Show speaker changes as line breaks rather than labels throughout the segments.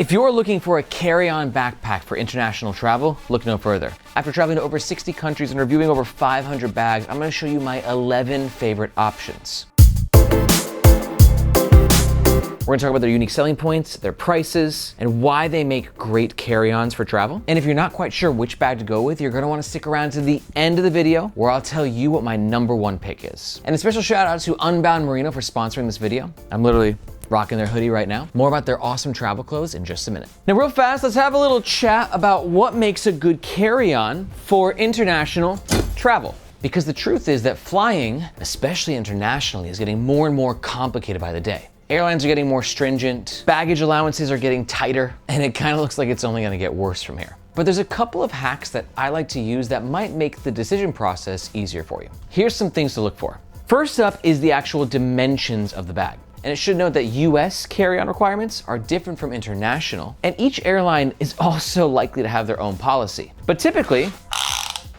If you're looking for a carry-on backpack for international travel, look no further. After traveling to over 60 countries and reviewing over 500 bags, I'm gonna show you my 11 favorite options. We're gonna talk about their unique selling points, their prices, and why they make great carry-ons for travel. And if you're not quite sure which bag to go with, you're gonna wanna stick around to the end of the video where I'll tell you what my #1 pick is. And a special shout out to Unbound Merino for sponsoring this video. I'm literally rocking their hoodie right now. More about their awesome travel clothes in just a minute. Now real fast, let's have a little chat about what makes a good carry-on for international travel. Because the truth is that flying, especially internationally, is getting more and more complicated by the day. Airlines are getting more stringent, baggage allowances are getting tighter, and it kind of looks like it's only gonna get worse from here. But there's a couple of hacks that I like to use that might make the decision process easier for you. Here's some things to look for. First up is the actual dimensions of the bag. And it should note that US carry-on requirements are different from international, and each airline is also likely to have their own policy. But typically,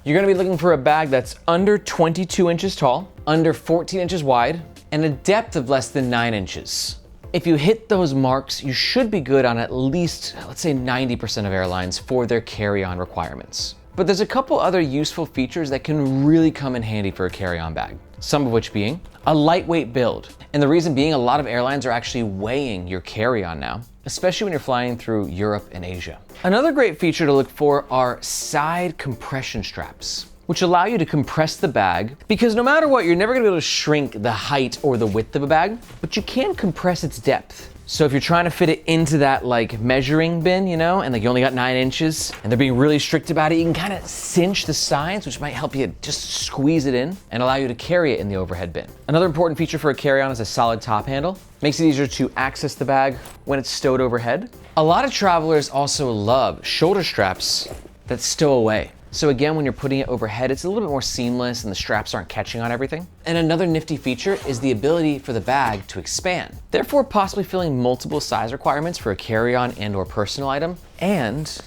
you're gonna be looking for a bag that's under 22 inches tall, under 14 inches wide, and a depth of less than 9 inches. If you hit those marks, you should be good on at least, let's say 90% of airlines for their carry-on requirements. But there's a couple other useful features that can really come in handy for a carry-on bag. Some of which being a lightweight build. And the reason being, a lot of airlines are actually weighing your carry-on now, especially when you're flying through Europe and Asia. Another great feature to look for are side compression straps, which allow you to compress the bag, because no matter what, you're never gonna be able to shrink the height or the width of a bag, but you can compress its depth. So if you're trying to fit it into that like measuring bin, you know, and like you only got 9 inches and they're being really strict about it, you can kind of cinch the sides, which might help you just squeeze it in and allow you to carry it in the overhead bin. Another important feature for a carry-on is a solid top handle. Makes it easier to access the bag when it's stowed overhead. A lot of travelers also love shoulder straps that stow away. So again, when you're putting it overhead, it's a little bit more seamless and the straps aren't catching on everything. And another nifty feature is the ability for the bag to expand, therefore possibly filling multiple size requirements for a carry-on and or personal item, and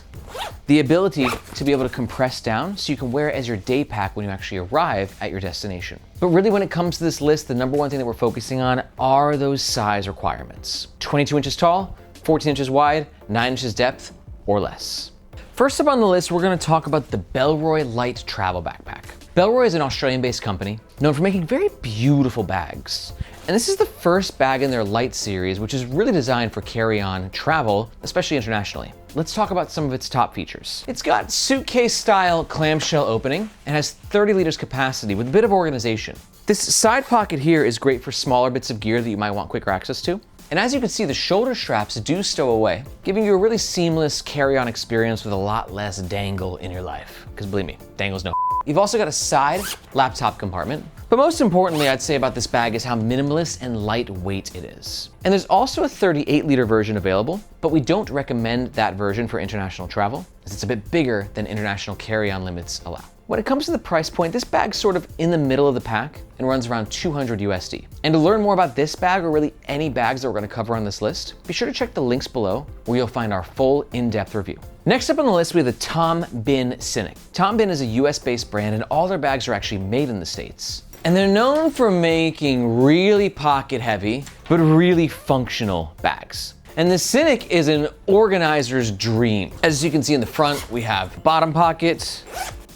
the ability to be able to compress down so you can wear it as your day pack when you actually arrive at your destination. But really when it comes to this list, the #1 thing that we're focusing on are those size requirements. 22 inches tall, 14 inches wide, 9 inches depth or less. First up on the list, we're gonna talk about the Bellroy Lite travel backpack. Bellroy is an Australian-based company known for making very beautiful bags. And this is the first bag in their Lite series, which is really designed for carry-on travel, especially internationally. Let's talk about some of its top features. It's got suitcase-style clamshell opening and has 30 liters capacity with a bit of organization. This side pocket here is great for smaller bits of gear that you might want quicker access to. And as you can see, the shoulder straps do stow away, giving you a really seamless carry-on experience with a lot less dangle in your life. Because believe me, dangle's no. You've also got a side laptop compartment. But most importantly, I'd say about this bag is how minimalist and lightweight it is. And there's also a 38-liter version available, but we don't recommend that version for international travel, as it's a bit bigger than international carry-on limits allow. When it comes to the price point, this bag's sort of in the middle of the pack and runs around 200 USD. And to learn more about this bag or really any bags that we're gonna cover on this list, be sure to check the links below where you'll find our full in-depth review. Next up on the list, we have the Bihn Synik. Bihn is a US-based brand and all their bags are actually made in the States. And they're known for making really pocket heavy, but really functional bags. And the Synik is an organizer's dream. As you can see in the front, we have bottom pocket,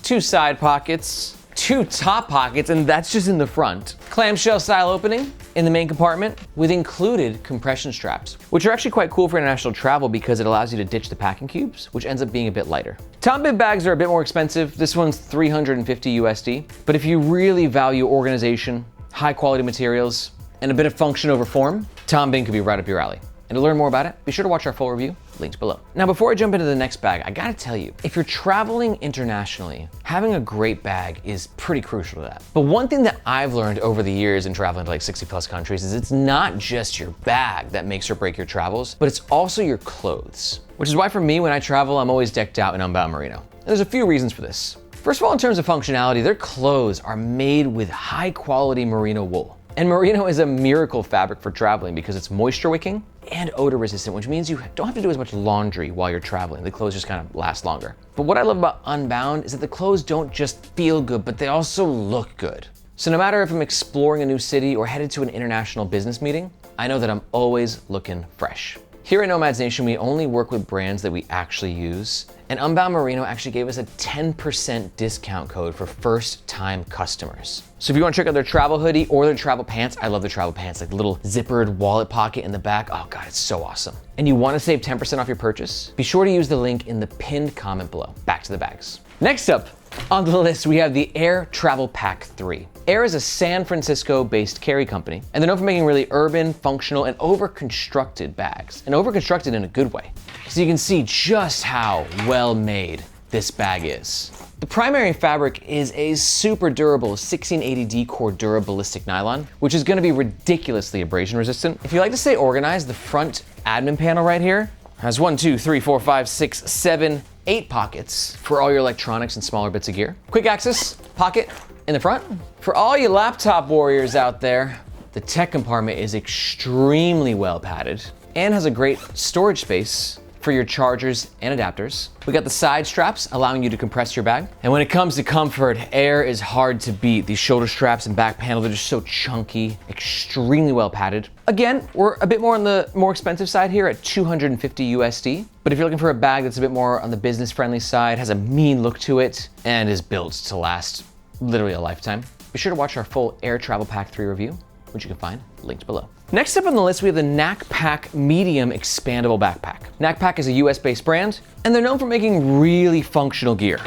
2 side pockets, 2 top pockets, and that's just in the front. Clamshell style opening in the main compartment with included compression straps, which are actually quite cool for international travel because it allows you to ditch the packing cubes, which ends up being a bit lighter. Bihn bags are a bit more expensive. This one's 350 USD. But if you really value organization, high quality materials, and a bit of function over form, Bihn could be right up your alley. And to learn more about it, be sure to watch our full review, links below. Now, before I jump into the next bag, I gotta tell you, if you're traveling internationally, having a great bag is pretty crucial to that. But one thing that I've learned over the years in traveling to like 60+ countries is it's not just your bag that makes or breaks your travels, but it's also your clothes. Which is why for me, when I travel, I'm always decked out in Unbound Merino. And there's a few reasons for this. First of all, in terms of functionality, their clothes are made with high quality merino wool. And merino is a miracle fabric for traveling because it's moisture wicking and odor resistant, which means you don't have to do as much laundry while you're traveling. The clothes just kind of last longer. But what I love about Unbound is that the clothes don't just feel good, but they also look good. So no matter if I'm exploring a new city or headed to an international business meeting, I know that I'm always looking fresh. Here at Nomads Nation, we only work with brands that we actually use. And Unbound Merino actually gave us a 10% discount code for first-time customers. So if you want to check out their travel hoodie or their travel pants, I love their travel pants, like the little zippered wallet pocket in the back. Oh God, it's so awesome. And you want to save 10% off your purchase? Be sure to use the link in the pinned comment below. Back to the bags. Next up on the list, we have the Aer Travel Pack 3. Aer is a San Francisco-based carry company, and they're known for making really urban, functional, and over-constructed bags, and over-constructed in a good way. So you can see just how well made this bag is. The primary fabric is a super durable 1680D core durabilistic nylon, which is gonna be ridiculously abrasion resistant. If you like to stay organized, the front admin panel right here has 1, 2, 3, 4, 5, 6, 7, 8 pockets for all your electronics and smaller bits of gear. Quick access pocket in the front. For all you laptop warriors out there, the tech compartment is extremely well padded and has a great storage space for your chargers and adapters. We got the side straps allowing you to compress your bag. And when it comes to comfort, Aer is hard to beat. These shoulder straps and back panel, they're just so chunky, extremely well padded. Again, we're a bit more on the more expensive side here at 250 USD. But if you're looking for a bag that's a bit more on the business friendly side, has a mean look to it, and is built to last literally a lifetime, be sure to watch our full Aer Travel Pack 3 review, which you can find linked below. Next up on the list, we have the Knack Pack Medium Expandable Backpack. Knack Pack is a US-based brand, and they're known for making really functional gear.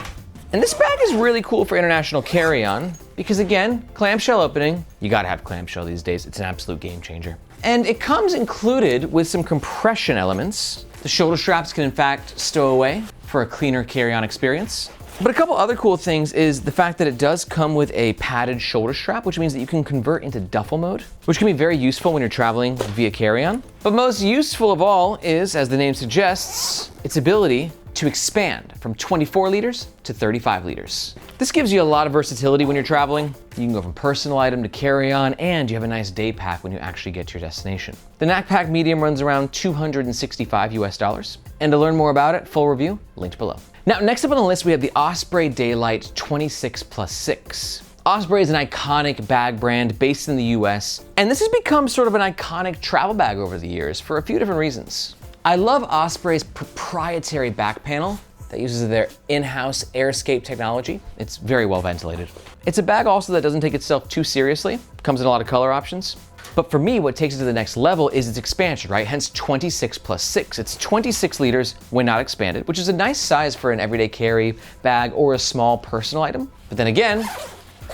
And this bag is really cool for international carry-on, because again, clamshell opening, you gotta have clamshell these days, it's an absolute game changer. And it comes included with some compression elements. The shoulder straps can in fact stow away for a cleaner carry-on experience. But a couple other cool things is the fact that it does come with a padded shoulder strap, which means that you can convert into duffel mode, which can be very useful when you're traveling via carry-on. But most useful of all is, as the name suggests, its ability to expand from 24 liters to 35 liters. This gives you a lot of versatility when you're traveling. You can go from personal item to carry-on, and you have a nice day pack when you actually get to your destination. The Knack Pack Medium runs around $265 US. And to learn more about it, full review, linked below. Now, next up on the list, we have the Osprey Daylite 26+6. Osprey is an iconic bag brand based in the US, and this has become sort of an iconic travel bag over the years for a few different reasons. I love Osprey's proprietary back panel that uses their in-house AirScape technology. It's very well ventilated. It's a bag also that doesn't take itself too seriously, comes in a lot of color options. But for me, what takes it to the next level is its expansion, right? Hence 26+6. It's 26 liters when not expanded, which is a nice size for an everyday carry bag or a small personal item. But then again,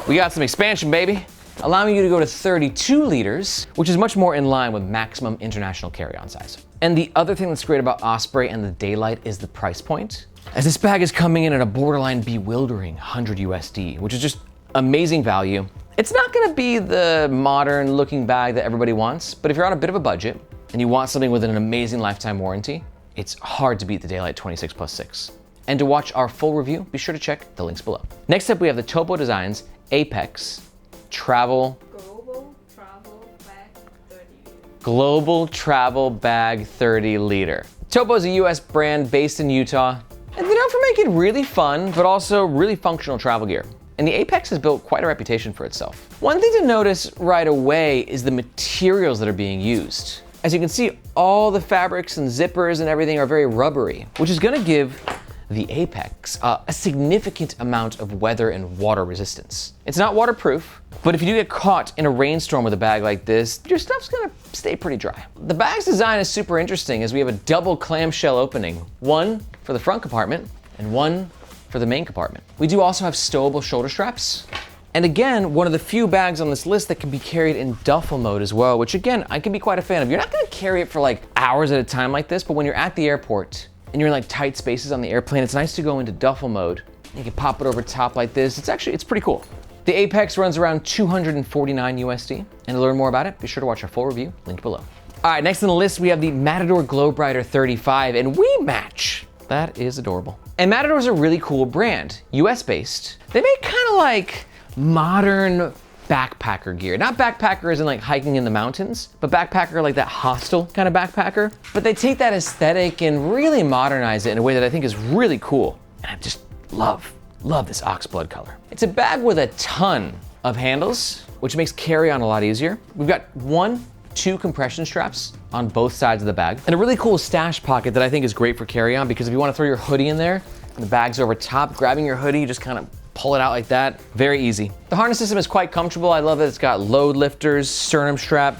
we got some expansion, baby, allowing you to go to 32 liters, which is much more in line with maximum international carry-on size. And the other thing that's great about Osprey and the Daylite is the price point, as this bag is coming in at a borderline bewildering 100 USD, which is just amazing value. It's not gonna be the modern looking bag that everybody wants, but if you're on a bit of a budget and you want something with an amazing lifetime warranty, it's hard to beat the Daylite 26+6. And to watch our full review, be sure to check the links below. Next up, we have the Topo Designs Apex Global Travel Bag 30 liter. Topo is a US brand based in Utah, and they're known for making really fun, but also really functional travel gear. And the Apex has built quite a reputation for itself. One thing to notice right away is the materials that are being used. As you can see, all the fabrics and zippers and everything are very rubbery, which is gonna give the Apex a significant amount of weather and water resistance. It's not waterproof, but if you do get caught in a rainstorm with a bag like this, your stuff's gonna stay pretty dry. The bag's design is super interesting as we have a double clamshell opening, one for the front compartment and one for the main compartment. We do also have stowable shoulder straps. And again, one of the few bags on this list that can be carried in duffel mode as well, which again, I can be quite a fan of. You're not gonna carry it for like hours at a time like this, but when you're at the airport and you're in like tight spaces on the airplane, it's nice to go into duffel mode. You can pop it over top like this. It's pretty cool. The Apex runs around 249 USD. And to learn more about it, be sure to watch our full review, linked below. All right, next on the list, we have the Matador Globerider 35, and we match. That is adorable. And Matador is a really cool brand, US based. They make kind of like modern backpacker gear. Not backpacker as in like hiking in the mountains, but backpacker like that hostel kind of backpacker. But they take that aesthetic and really modernize it in a way that I think is really cool. And I just love this oxblood color. It's a bag with a ton of handles, which makes carry-on a lot easier. We've got 1, 2 compression straps on both sides of the bag, and a really cool stash pocket that I think is great for carry-on, because if you want to throw your hoodie in there and the bag's over top, grabbing your hoodie, you just kind of pull it out like that. Very easy. The harness system is quite comfortable. I love that it's got load lifters, sternum strap,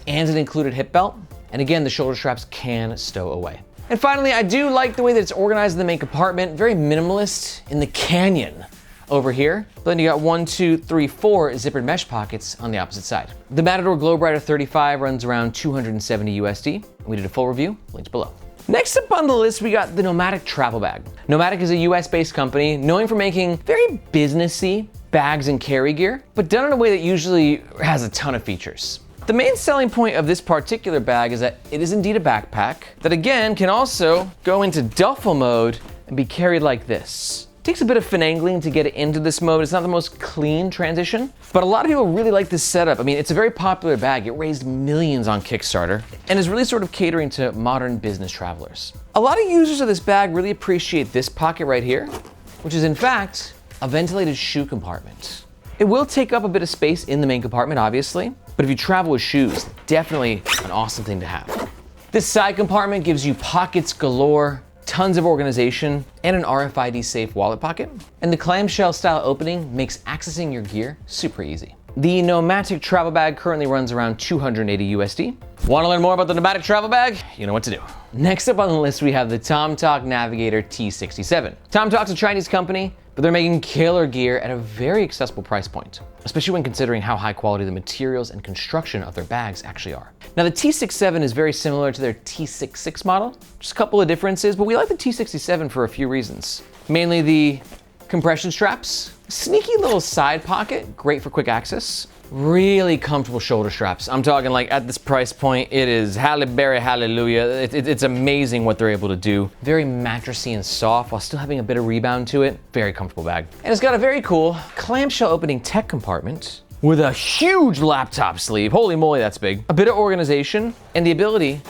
and an included hip belt. And again, the shoulder straps can stow away. And finally, I do like the way that it's organized in the main compartment. Very minimalist in the canyon over here. But then you got 1, 2, 3, 4 zippered mesh pockets on the opposite side. The Matador Globerider 35 runs around 270 USD. We did a full review, linked below. Next up on the list, we got the Nomatic Travel Bag. Nomatic is a US-based company known for making very businessy bags and carry gear, but done in a way that usually has a ton of features. The main selling point of this particular bag is that it is indeed a backpack that again can also go into duffel mode and be carried like this. It takes a bit of finagling to get it into this mode. It's not the most clean transition, but a lot of people really like this setup. I mean, it's a very popular bag. It raised millions on Kickstarter and is really sort of catering to modern business travelers. A lot of users of this bag really appreciate this pocket right here, which is in fact a ventilated shoe compartment. It will take up a bit of space in the main compartment, obviously, but if you travel with shoes, definitely an awesome thing to have. This side compartment gives you pockets galore, tons of organization, and an RFID safe wallet pocket. And the clamshell style opening makes accessing your gear super easy. The Nomatic Travel Bag currently runs around 280 USD. Want to learn more about the Nomatic Travel Bag? You know what to do. Next up on the list, we have the Tomtoc Navigator T67. Tomtoc's a Chinese company, but they're making killer gear at a very accessible price point, especially when considering how high quality the materials and construction of their bags actually are. Now the T67 is very similar to their T66 model, just a couple of differences, but we like the T67 for a few reasons. Mainly the compression straps, sneaky little side pocket, great for quick access, really comfortable shoulder straps. I'm talking like at this price point, it is Halle Berry, hallelujah. It's amazing what they're able to do. Very mattressy and soft while still having a bit of rebound to it. Very comfortable bag. And it's got a very cool clamshell opening tech compartment with a huge laptop sleeve. Holy moly, that's big. A bit of organization and the ability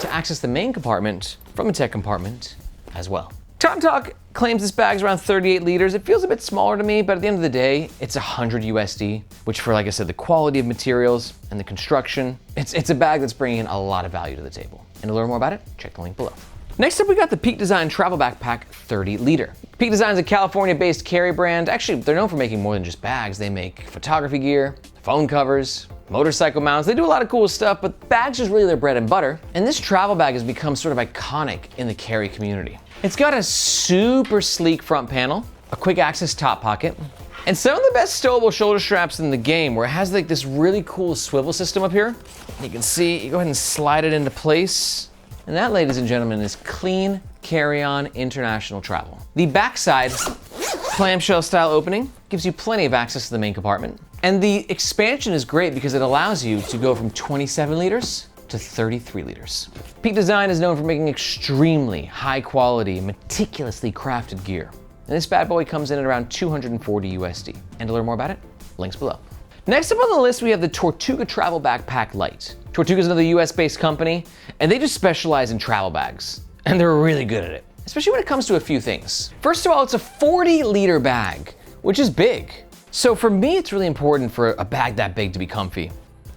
to access the main compartment from a tech compartment as well. Tomtoc claims this bag's around 38 liters. It feels a bit smaller to me, but at the end of the day, it's 100 USD, which for, like I said, the quality of materials and the construction, it's a bag that's bringing in a lot of value to the table. And to learn more about it, check the link below. Next up, we got the Peak Design Travel Backpack 30 liter. Peak Design is a California-based carry brand. Actually, they're known for making more than just bags. They make photography gear, phone covers, motorcycle mounts. They do a lot of cool stuff, but bags is really their bread and butter. And this travel bag has become sort of iconic in the carry community. It's got a super sleek front panel, a quick access top pocket, and some of the best stowable shoulder straps in the game, where it has like this really cool swivel system up here. You can see, you go ahead and slide it into place. And that, ladies and gentlemen, is clean carry-on international travel. The backside clamshell style opening gives you plenty of access to the main compartment. And the expansion is great because it allows you to go from 27 liters to 33 liters. Peak Design is known for making extremely high quality, meticulously crafted gear. And this bad boy comes in at around 240 USD. And to learn more about it, links below. Next up on the list, we have the Tortuga Travel Backpack Lite. Tortuga is another US-based company, and they just specialize in travel bags. And they're really good at it, especially when it comes to a few things. First of all, it's a 40-liter bag, which is big. So for me, it's really important for a bag that big to be comfy.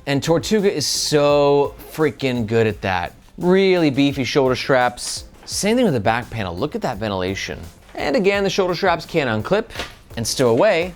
And Tortuga is so freaking good at that. Really beefy shoulder straps. Same thing with the back panel. Look at that ventilation. And again, the shoulder straps can unclip and stow away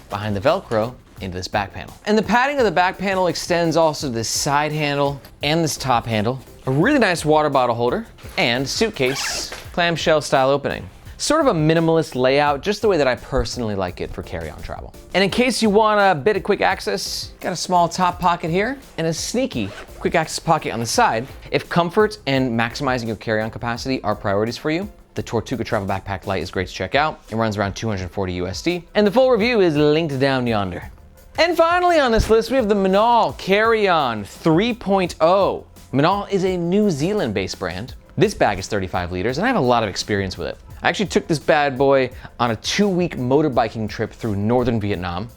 behind the Velcro into this back panel. And the padding of the back panel extends also to this side handle and this top handle. A really nice water bottle holder and suitcase clamshell style opening. Sort of a minimalist layout, just the way that I personally like it for carry-on travel. And in case you want a bit of quick access, got a small top pocket here and a sneaky quick access pocket on the side. If comfort and maximizing your carry-on capacity are priorities for you, the Tortuga Travel Backpack Lite is great to check out. It runs around 240 USD, and the full review is linked down yonder. And finally on this list, we have the Minaal Carry-on 3.0. Minaal is a New Zealand-based brand. This bag is 35 liters, and I have a lot of experience with it. I actually took this bad boy on a 2-week motorbiking trip through northern Vietnam.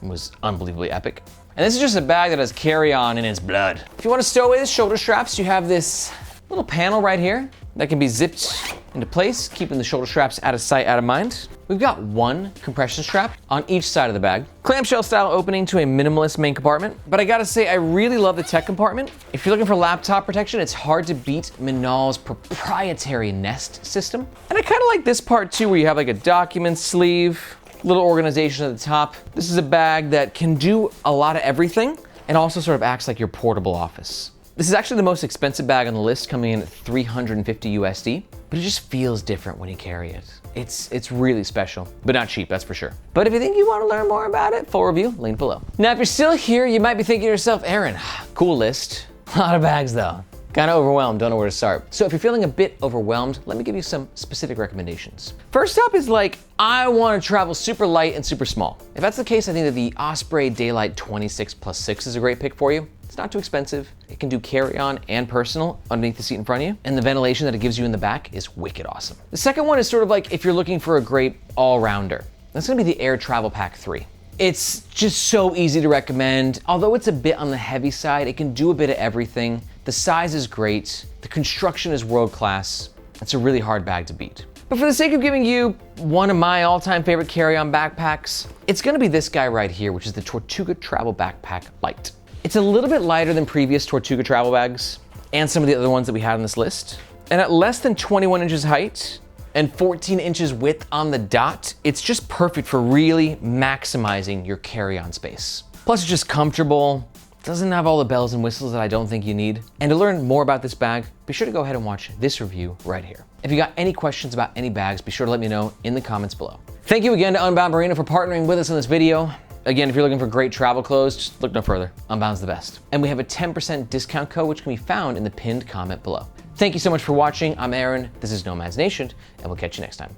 It was unbelievably epic. And this is just a bag that has carry-on in its blood. If you want to stow away the shoulder straps, you have this little panel right here that can be zipped into place, keeping the shoulder straps out of sight, out of mind. We've got one compression strap on each side of the bag. Clamshell style opening to a minimalist main compartment. But I gotta say, I really love the tech compartment. If you're looking for laptop protection, it's hard to beat Minaal's proprietary Nest system. And I kinda like this part too, where you have like a document sleeve, little organization at the top. This is a bag that can do a lot of everything and also sort of acts like your portable office. This is actually the most expensive bag on the list, coming in at 350 USD, but it just feels different when you carry it. It's really special, but not cheap, that's for sure. But if you think you want to learn more about it, full review, link below. Now, if you're still here, you might be thinking to yourself, Aaron, cool list, a lot of bags though. Kind of overwhelmed, don't know where to start. So if you're feeling a bit overwhelmed, let me give you some specific recommendations. First up is like, I want to travel super light and super small. If that's the case, I think that the Osprey Daylite 26+6 is a great pick for you. It's not too expensive. It can do carry-on and personal underneath the seat in front of you. And the ventilation that it gives you in the back is wicked awesome. The second one is sort of like if you're looking for a great all-rounder. That's gonna be the Aer Travel Pack 3. It's just so easy to recommend. Although it's a bit on the heavy side, it can do a bit of everything. The size is great. The construction is world-class. It's a really hard bag to beat. But for the sake of giving you one of my all-time favorite carry-on backpacks, it's gonna be this guy right here, which is the Tortuga Travel Backpack Lite. It's a little bit lighter than previous Tortuga travel bags and some of the other ones that we had on this list. And at less than 21 inches height and 14 inches width on the dot, it's just perfect for really maximizing your carry-on space. Plus it's just comfortable, doesn't have all the bells and whistles that I don't think you need. And to learn more about this bag, be sure to go ahead and watch this review right here. If you got any questions about any bags, be sure to let me know in the comments below. Thank you again to Unbound Marina for partnering with us in this video. Again, if you're looking for great travel clothes, just look no further. Unbound's the best. And we have a 10% discount code, which can be found in the pinned comment below. Thank you so much for watching. I'm Aaron, this is Nomads Nation, and we'll catch you next time.